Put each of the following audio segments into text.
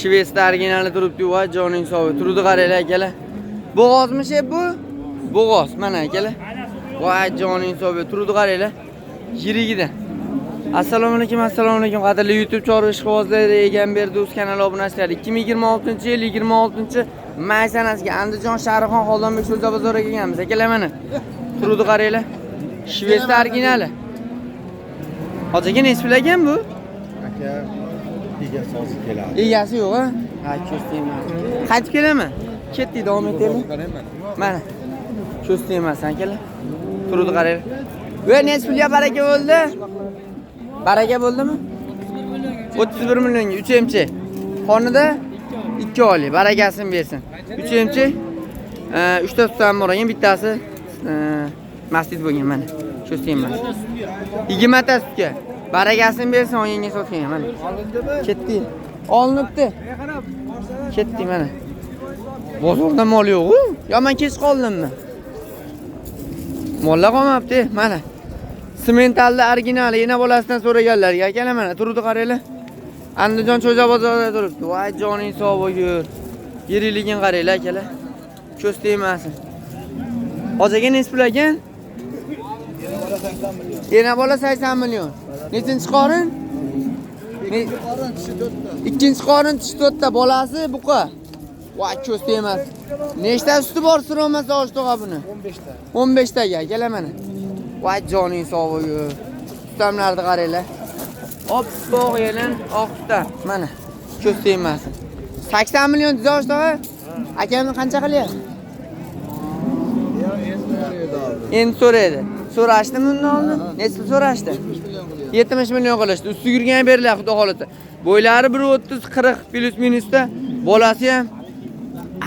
Shvetsda originali turibdi, voy joning sog'i. Turdi qaranglar akalar. Bo'g'ozmi bu? Bo'g'oz, mana akalar. Voy joning sog'i, turdi qaranglar. Yirigidan. Assalomu alaykum qadrli YouTube chorva ishqibozlari, Egamberdi o'z kanali obunachilar. 2026-yil 26-may sanasiga Andijon Shahrixon Xoldonbek So'zda bozoriga kelganmiz. Akalar mana. Turdi qaranglar. Shvetsda originali. Hojiga nechta ekan bu? Aka egasi hozir keladi. Egasi yo'q, ha? Ha, ko'stayman. Qaytib kelaman. Ketdi, davom etaylik. Mana. Ko'stayman akalar. Turdi qaranglar. Va nechta pulga baraka bo'ldi? Baraka bo'ldimi? 31 millionga 3 emchi. Qonida 2 oylik, barakasini bersin. 3 emchi 3 ta tutdan bor ekan, bittasi masjid bo'lgan mana. Ko'stayman. 20 ta sutga. Barakasini bersin, oyingga sotgan mana. Ketdi. Olinibdi. Ketdi mana. Bozorda mol yo'q-ku. Yo men kech qoldimmi? Mollar qolmabdi, mana. Sementalda originali, yana bolasidan so'raganlarga akalar mana turdi qaranglar. Andijon Cho'ja bozorida turibdi. Voy joning sog' bo'lgur. Yiriligin qaranglar akalar. Ko'z tegmasin. Hojaga nech pul ekan? Yana bola 80 million. Nechinchi qorin? Ikkinchi qorin tishi 4 ta, bolasi buqa. Voy ko'z tegmas. Nechta suti bor so'ramasa oshto'g'a buni? 15 ta. 15 taga akalar mana. Voy joning sog' bo'lgur. Tutamlarni qaranglar. Oppoq yelin oqda. Mana. Ko'z tegmasin. 80 million dizosh tog'a. Akamni qancha qilyapti? Endi so'raydi. So'rashdimi undan oldin? Necha pul so'rashdi? 70 million qilishdi. Usti yurgan beriladi, xudo xolasa. Bo'ylari 130 40 plus minusda. Bolasi ham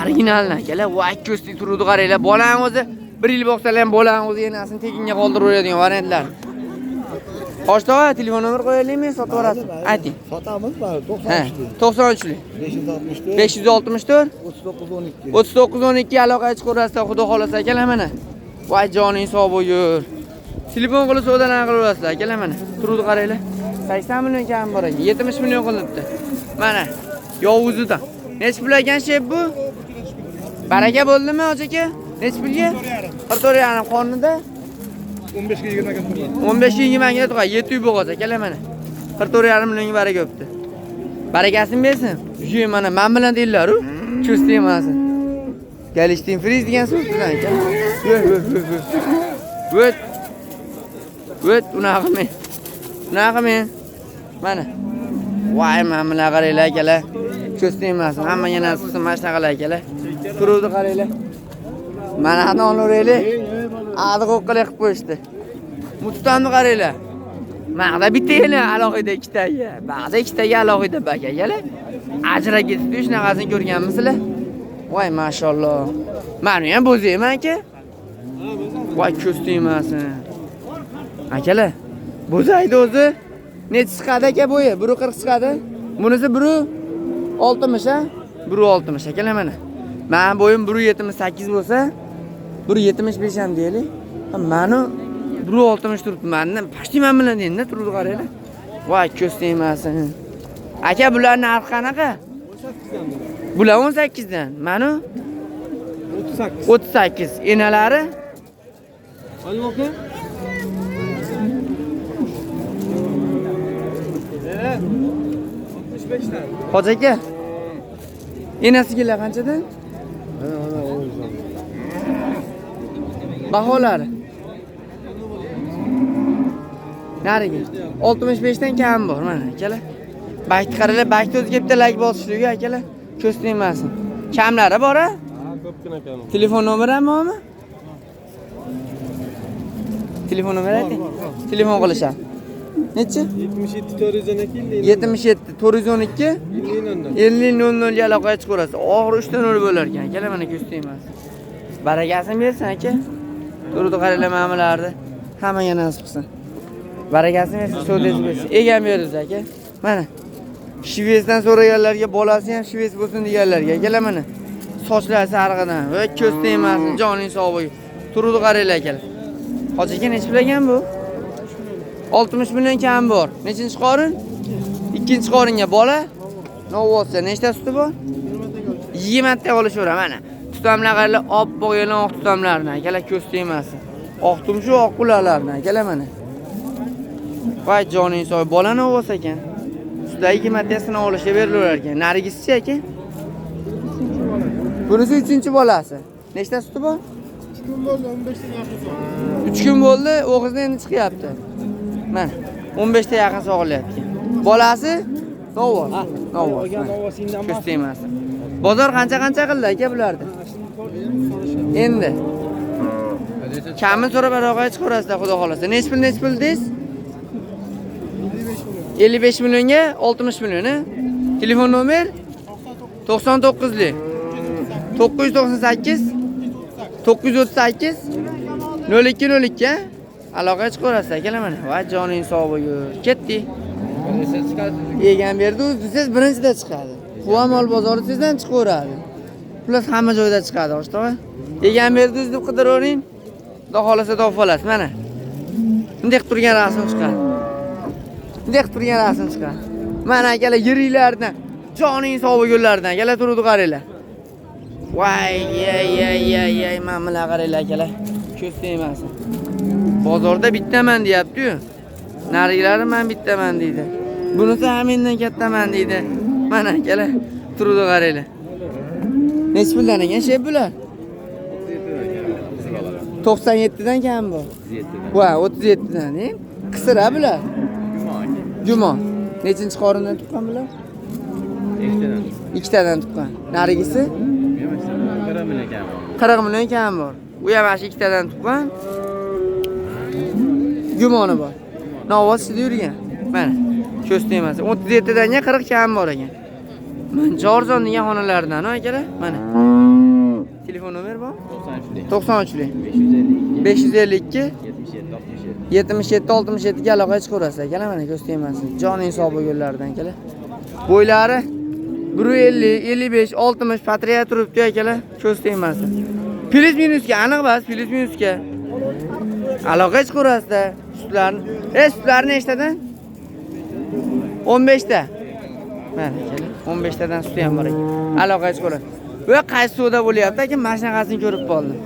originalni akalar. Voy ko'z turdi qaranglar. Bolang o'zi 1 yil bo'lsa ham bolang o'zi enasini tekinga qoldirib qo'yadigan variantlar. Qo'shto'g'a telefon nomer qo'yaylikmi, sotib olasiz? Ayting. Sotamiz bari 93. 93lik. 564 3912 aloqaga chiqarasiz, xudo xolasa akalar mana. Voy joning sog' bo'lgur. Telefon qilib savdodan qilib olasizlar akalar mana. Turdi qaranglar. 80 million kam bor ekan, 70 million qilibdi. Mana. Yovuzidan. Nech pul ekan shep bu? Baraka bo'ldimi aka? Nech pulga? 44 yarim qornida 15 ga 20 ga turadi. 15 ga 20 ga turadi. 7 uy bo'g'oz akalar mana. 44 yarim millionga baraka o'pdi. Barakasini bersin. Uy mana men bilan deylar-ku. Ko'z tegmasin. Galishtin friz degan so'z bilan ekan. Vo't, unaqa men. Unaqa men. Mana. Voy men bilan qaranglar akalar. Ko'z tegmasin. Hammaga nasib qilsin, mana shunaqalar akalar. Turuvdi qaranglar. Mana non o'raylik. Adi qo'qqilib qilib qo'yishdi. Mututamni qaranglar. Maqda bitta yana alohida ikkitaga. Ba'da ikkitaga alohida bakagalar. Ajrab ketdi, shunaqasini ko'rganmisizlar? Voy mashalloh. Meni ham bo'zayman aka. Voy ko'z tegmasin. Akalar, bo'zaydi o'zi. Necha chiqadi aka bo'yi? 140 chiqadi. Bunisi 160 ha? 160 akalar mana. Men bo'yim 178 bo'lsa, 175 ham deylik. Meni 160 turibdi. Mendan pashti men bilan endi turdi qaranglar. Voy ko'z tegmasin. Aka bularning narxi qanaqa? 18 dan. Bular 18 dan. Meni 38. 38. Enalari? Alloqa. Hoji aka. Enasiga qanchadan? Baholari. Nariga 65 dan kam bor mana akalar. Baytni qaranglar, baytni o'ziga bitta like bosishligi akalar. Ko'z tegmasin. Kamlari bor-a? Ha, ko'pgina kam. Telefon nomeri ham bormi? Telefon nomeri ayting. Telefon qilishadi. Nechi? 77 412 77 412 50 ga aloqaga chiqarasiz. Oxiri 3 ta 0 bo'lar ekan. Akalar mana ko'z tegmasin. Barakasini bersin aka. Turdi qaranglar ma'millarni. Hammaga nasib qilsin. Barakasini bersin, so'dasi bersin. Egam berdi aka. Mana. Shvetsdan so'raganlarga bolasi ham shvets bo'lsin deganlarga akalar mana. Sochlari sarg'idan va ko'z tegmasin, joning sog' bo'lsin. Turdi qaranglar akalar. Hoji aka nech pul ekan bu? 60 million kam bor. Nechinchi qorin? Ikkinchi qoringa bola Novvosa nechta suti bor? 20 ta olishaveraman mana. Tutamlar qaranglar, oppoq yelon oq tutamlardan, akalar ko'z tegmasin. Oq tumshu oq qulalardan, akalar mana. Voy joning soy, bola novvosa ekan. Sutdagi 20 tasini olishga berilar ekan. Narigisi aka? Bunisi 3-bolasi. Nechta suti bor? 3 kun bo'ldi, 15 ta yaqin sog'di. 3 kun bo'ldi, o'g'izdan endi chiqyapti. Mana 15 ta yaqin sog'ilyapti. Bolasi novvos. Novvos. Ko'z tegmasin. Bozor qancha qildi aka bularni? Endi kamini so'rab baroqaga chiqarasizlar xudo xolasa. Nech pul deysiz? 55 millionga 60 million. Telefon nomer 99lik 998 938 0202 aloqaga chiqarasizlar akalar mana. Va joning sog' bo'lgur. Ketdi. Yegan berdi, siz birinchida chiqadi. Quvamal bozori sizdan chiqaveradi. Plus hamma joyda chiqadi, o'shtog'a. Yegan berdi deb qidiravering. Xudo xolasa topib olasiz mana. Bunday turgan rasm chiqadi. Bunday turgan rasm chiqadi. Mana akalar yiringlardan, joning sog' bo'lgunlardan akalar turibdi qaranglar. Voy, yey, mamlalar qaranglar akalar. Ko'z tegmasin. Bozorda bittaman deyapti-yu. Narigilari men bittaman deydi. Bunisi ham mendan kattaman deydi. Mana akalar, turibdi qaranglar. Nech puldan ekan shey bular? 97 dan kam bu. 37 dan. Va, 37 dan, qisira bular. Gumon. Nechinchi qorindan tuqqan bular? 2 tadan tuqqan. Narigisi? 40 million kam bor. U ham mana 2 tadan tuqqan. Gumoni bor. Novvosida yurgan. Mana, ko'z tegmasin. 37 danga 40 kam bor ekan. Mancha arzon degan xonalardan, akalar. Mana. Telefon nomer bor? 93lik 552 77 67 ga aloqaga chiqarasiz akalar. Mana ko'z tegmasin. Joning sog' bo'lgunlardan akalar. Bo'ylari 150, 55, 60 patriya turibdi akalar. Ko'z tegmasin. Plus minusga aniq bas, plus minusga. Aloqaga chiqarasizlar. Sutlarni nechtadan? 15 ta. Mana akalar, 15 tadan suti ham bor ekan. Aloqaga chiqarasiz. Va qaysi suvda bo'lyapti aka? Mana shunaqasini ko'rib qoldim.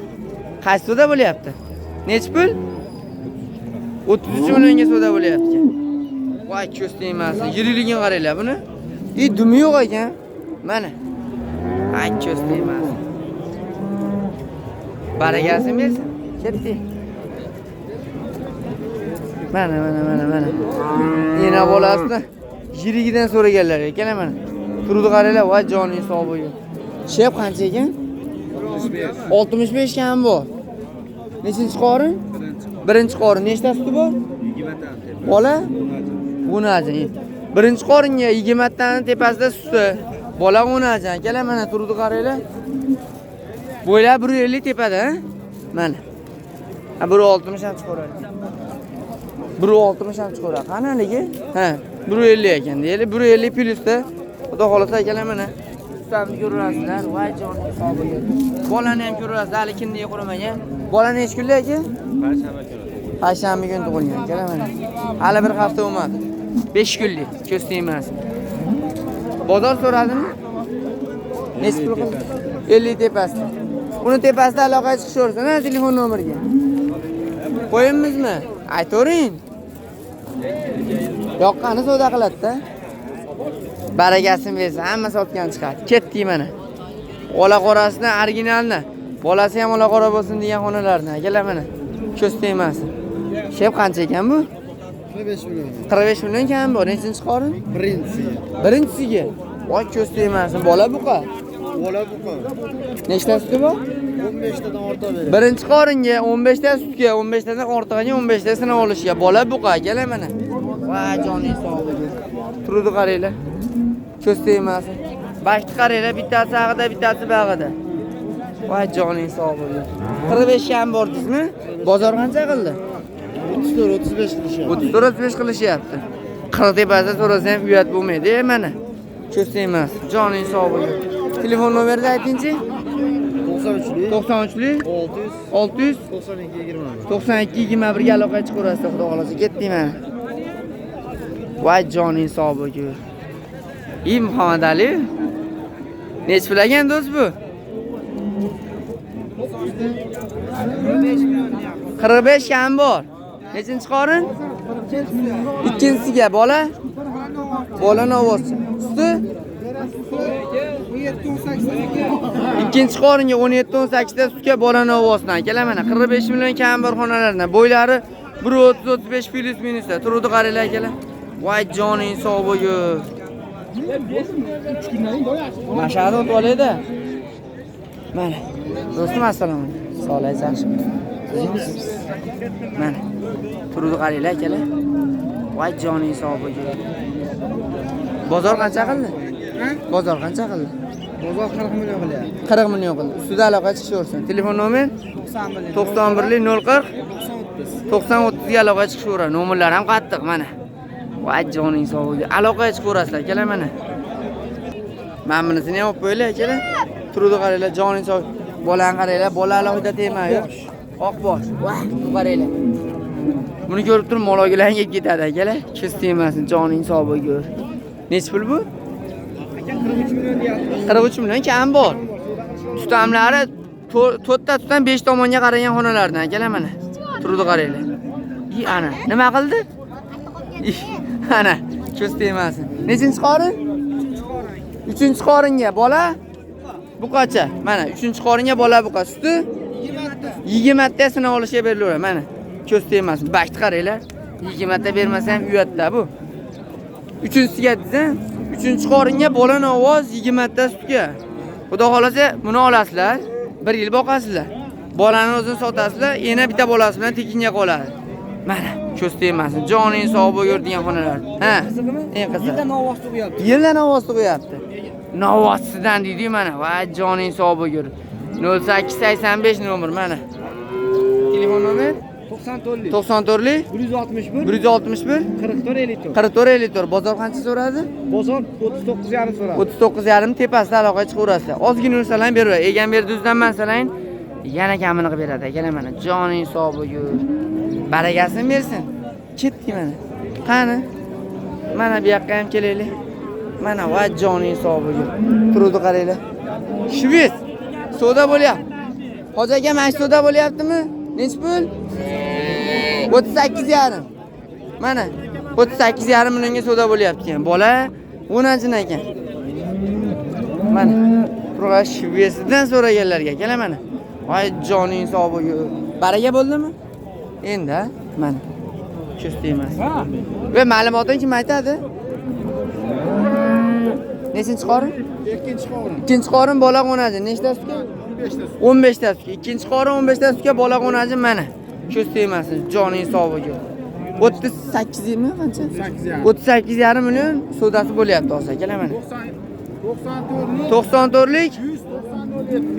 Qaysi suvda bo'lyapti? Nech pul? 33 millionga suvda bo'lyapti ekan. Voy ko'z tegmasin. Yiriligini qaranglar buni. Dumi yo'q ekan. Mana. Ay ko'z tegmasin. Barakasin bersin. Ketdi. Mana. Yana bolasini yirigidan so'raganlar ekan mana. Turdi qaranglar, voy joning sog' bo'lsin. Shep qancha ekan? 65 kam bor. Nechinchi qorin? Birinchi qorin. Nechta suti bor? 20 ta. Bola? O'naji. Birinchi qoringa 20 taning tepasida suti. Bola o'naji. Akalar mana turdi qaranglar. Bo'ylab 150 tepada, mana. 160 ham chiqaradi. 160 ham chiqaradi. Qanaligi? Ha, 150 ekan. Deyli 150 plyusda. Xudo xolasa akalar mana. Ustamni ko'rasizlar. Voy joning sog' bo'lsin. Bolani ham ko'rasiz, hali kindiga quramagan. Bola nech kunlik ekan? Payshanba kuni tug'ilgan, akalar mana. Hali bir hafta bo'lmadi. 5 kunlik, ko'z tegmasin. Bozor so'radimi? Nech pul qildi? 50 tepasida. Uni tepasida aloqaga chiqishaversin, telefon nomeriga. Qo'yimizmi? Aytavering. Yoqqani savdo qiladi-da. Barakasin bersa, hamma sotgan chiqadi. Ketdi mana. Ola qorasidan originalni. Bolasi ham ola qora bo'lsin degan xonalarni. Akalar mana. Ko'z tegmasin. Shep qancha ekan bu? 45 million. 45 million kam bor. Nechinchi qorin? Birinchisiga. Voy ko'z tegmasin. Bola buqa. Nechta suti bor? 15 tadan ortiq beradi. Birinchi qoringa 15 ta sutga, 15 tadan ortig'iga 15 tasini olishga. Bola buqa, akalar mana. Voy joning sog' bo'lsin. Turdi qaranglar. Ko'z tegmasin. Bashni qaranglar, bittasi ag'ida, bittasi bag'ida. Voy joning sog' bo'lsin. 45 ham bor sizmi? Bozor qancha qildi? 34-35 qilishyapti. 34-35 qilishyapti. Qirtepasida so'rasa ham uyat bo'lmaydi, mana. Ko'z tegmasin. Joning sog' bo'lsin. Telefon nomerini aytingchi? 93lik 600 92 21 ga aloqaga chiqarasiz, xudo xolasa. Ketdik mana. Voy joning sog' bo'lsin. İyi Muhammed Ali. Neç pul ekan do'st bu? 45 kam bor. Nechinchi qorin? Ikkinchisiga bola. Bola novosi. Suti? Ikkinchi qoringa 17-18 ta sutga bola novosidan akalar mana 45 million kam bor xonalardan. Bo'ylari 1.30-35 plus minusda. Turuvdi qaranglar akalar. Voy joning sog' bo'lgur. Mashhada o'tib oladi. Mana. Do'stim assalomu alaykum. Sog'ligingiz yaxshimi? Mana. Turuvdi qaranglar akalar. Voy joning sog' bo'lgur. Bozor qancha qildi? Bozor qancha qildi? Bozor 40 million qilyapti. 40 million qildi. Ustida aloqa chiqishaversin. Telefon nomer 91 040 90 30 ga aloqa chiqishaveradi. Nomerlar ham qattiq mana. Voy joning sog' bo'lgur. Aloqaga chiqaverasizlar akalar mana. Men bunisini ham olib qo'yinglar akalar. Turuvdi qaranglar joning sog'. Bolani qaranglar, bola alohida tegmaydi. Oq bosh. Voy, qaranglar. Buni ko'rib turib mologilarga yeb ketadi akalar. Ko'z tegmasin, joning sog' bo'lgur. Nech pul bu? 43 million kam bor. Tutamlari 4 ta tutam 5 tomonga qaragan xonalardan akalar mana. Turuvdi qaranglar. Ana, nima qildi? Ana, ko'z tegmasin. Nechinchi qorin? 3-chi qoringa bola buqacha. Mana 3-chi qoringa bola buqa suti 20 ta sinov olishga berilaveradi mana. Ko'z tegmasin. Bakti qaranglar. 20 ta bermasa ham uyatda bu. 3-siga desa, 3-chi qoringa bola novoz 20 ta sutga. Xudo xolasa buni olasizlar, 1 yil boqasizlar. Bolani o'zini sotasizlar, yana bitta bolasi bilan tekinga qoladi. Mana, ko'z tegmasin. Joning sog' bo'lgur degan xonalar. Ha, qiziqmi? Eng qiziq. Yildan novoz tug'yapti. Yildan novoz tug'yapti. Novozsidan deydi mana. Va joning sog' bo'lgur. 0885 nomer mana. Telefon nomer 94 161 161 44 54. 44 54. Bozor qancha so'radi? Bozor 39,5 so'radi. 39,5 tepasida aloqa chiqaverasizlar. Ozgina ursalar beradi. Egan berdi o'zidan salang, yana kamini qilib beradi. Akalar mana joning sog' bo'lgur. Baragasini bersin. Ketdik mana. Qani? Mana bu yoqqa ham kelaylik. Mana va joning sog' bo'lgur. Turuvdi qaranglar. Shved. Soda bo'lyapti. Hoji aka, mana soda bo'lyaptimi? Nech pul? 38,5. Mana 38,5 millionga soda bo'lyapti ekan. Bola 10 ekan. Mana turg'a shvesidan so'raganlarga akalar mana. Voy joning sog' bo'lgur. Baraka bo'ldimi? Endi mana. Ko'z tegmasin. Va ma'lumotni kim aytadi? Nechinchi qorin? Ikkinchi qorin. Ikkinchi qorin bola 10. Nechta sutga? 15 ta sutga. Ikkinchi qorin 15 ta sutga bola 10 mana. Ko'z tegmasin. Joning sog' bo'lgur. 38 mi qancha? 38,5 million sodasi bo'lyapti hozir akalar mana. 94lik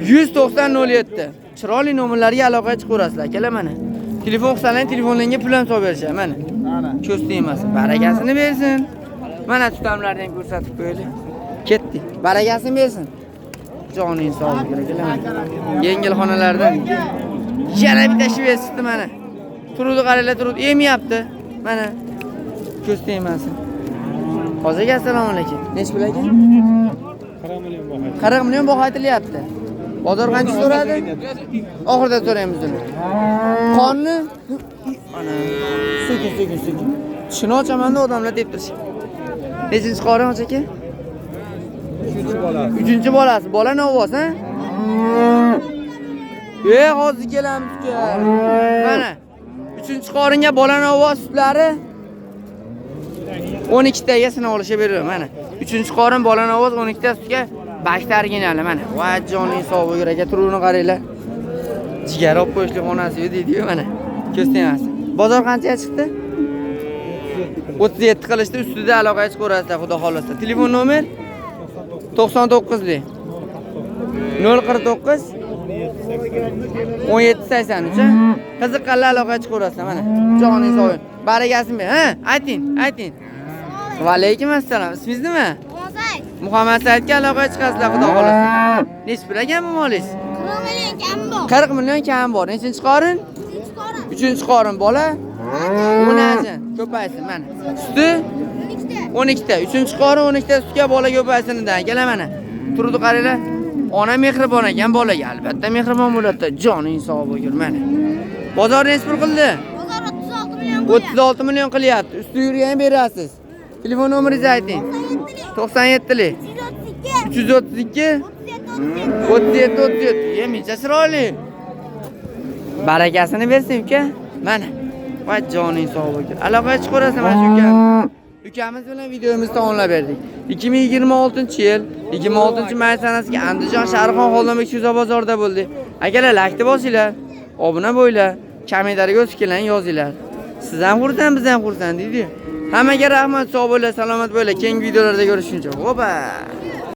19007. Chiroyli nomerlarga aloqaga chiqaverasizlar akalar mana. Telefon qilsalaring telefonlarga pul ham solib berishadi mana. Ko'z tegmasin. Barakasini bersin. Mana tutamlarni ham ko'rsatib qo'yaylik. Ketdik. Barakasini bersin. Joning sog' bo'lgur akalar. Yengil xonalardan yana bitta shved chiqdi mana. Turuvdi qaranglar, turuvdi. Emyapti. Mana. Ko'z tegmasin. Hozirga assalomu alaykum. Nech pul ekan? 40 million baho. 40 million baho aytilyapti. Bozor qancha so'radi? Oxirida so'raymiz uni. Qonni? Ana. Sekin. Shuni ochamanda odamlar deb turishdi. Nechinchi qorin hoji aka? 3-chi bolasi. 3-chi bolasi. Bola novoz, ha? Hozir kelamiz uka. Mana 3-chi qoringa bola novoz sutlari 12 taga sinov olishga beriladi mana. 3-chi qorin bola novoz 12 ta sutga bakta originali mana. Va joning sog' bo'lgur aka, turuvini qaranglar. Jigar olib qo'yishlik xonasi deydi-ku mana. Ko'z tegmasin. Bozor qanchaga chiqdi? 37 qilishdi, ustida aloqaga chiqaverasizlar xudo xolasa. Telefon nomer 99lik 049 1783. Qiziqqanlar aloqaga chiqaverasizlar mana. Joning sog'. Barakasini ber. Ha, ayting. Va alaykum assalom. Ismingiz nima? Muhammad Saidga aloqaga chiqasizlar xudo xolasa. Nech pul ekan bu molingiz? 40 million kam bor. Nechinchi qorin? 3-chi qorin bola. 10 ko'paysin mana. Suti 12 ta. 3-qori 12 ta sutga bola ko'paysinidan. Kela mana. Turdi qaranglar. Ona mehribon ekan bolaga, albatta mehribon bo'ladi. Joning sog' bo'lgur mana. Bozorni nechpur qildi? Bozor 36 million 36 million qilyapti. Usti yurgan berasiz. Telefon nomeringizni ayting. 97lik 332 37 37. Yemincha chiroyli. Barakasini bersin uka. Mana. Voy joning sog' bo'lgur. Aloqaga chiqarasan mana shu ukam. Ukamiz bilan videomizni tamomlab berdik. 2026-yil 26-may sanasiga Andijon Sharxon Xo'lonbek Shuza bozorida bo'ldi. Akalar like bosinglar, obuna bo'linglar, kommentariyaga o'z fikrlaringizni yozinglar. Siz ham xursand, biz ham xursand deydi. Hammaga rahmat, sog' bo'linglar, salomat bo'linglar. Keyingi videolarda ko'rishguncha. Xo'p.